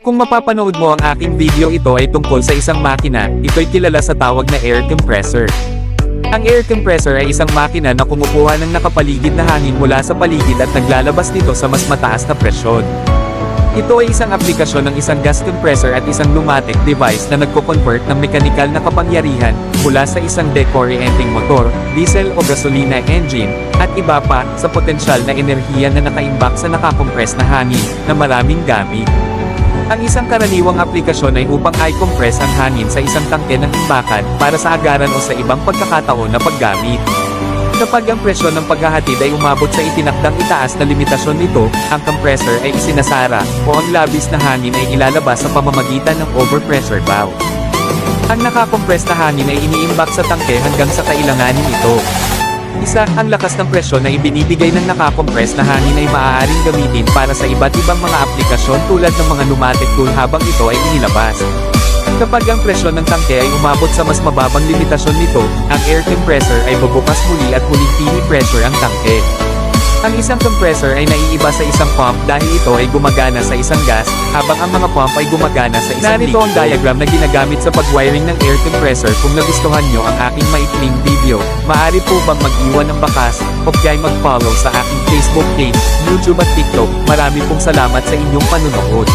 Kung mapapanood mo ang aking video, ito ay tungkol sa isang makina. Ito'y kilala sa tawag na air compressor. Ang air compressor ay isang makina na kumukuha ng nakapaligid na hangin mula sa paligid at naglalabas nito sa mas mataas na presyon. Ito ay isang aplikasyon ng isang gas compressor at isang pneumatic device na nagko-convert ng mekanikal na kapangyarihan mula sa isang decorrienting motor, diesel o gasolina engine, at iba pa sa potensyal na enerhiya na nakaimbak sa nakakompress na hangin na maraming gamit. Ang isang karaniwang aplikasyon ay upang i-compress ang hangin sa isang tangke ng imbakan para sa agaran o sa ibang pagkakataon na paggamit. Kapag ang presyon ng paghahatid ay umabot sa itinakdang itaas na limitasyon nito, ang compressor ay isinasara, o ang labis na hangin ay ilalabas sa pamamagitan ng overpressure valve. Ang nakakompress na hangin ay iniimbak sa tangke hanggang sa kailanganin ito. Ang lakas ng presyon na ibinibigay ng nakakompress na hangin ay maaaring gamitin para sa iba't ibang mga aplikasyon tulad ng mga pneumatic tool habang ito ay inilabas. Kapag ang presyon ng tangke ay umabot sa mas mababang limitasyon nito, ang air compressor ay bubukas muli at muling pini-pressure ang tangke. Ang isang compressor ay naiiba sa isang pump dahil ito ay gumagana sa isang gas, habang ang mga pump ay gumagana sa isang liquido. Narito ang diagram na ginagamit sa pag-wiring ng air compressor. Kung nagustuhan nyo ang aking maikling video, maaari po bang mag-iwan ng bakas, o kaya mag-follow sa aking Facebook page, YouTube at TikTok. Marami pong salamat sa inyong panunood.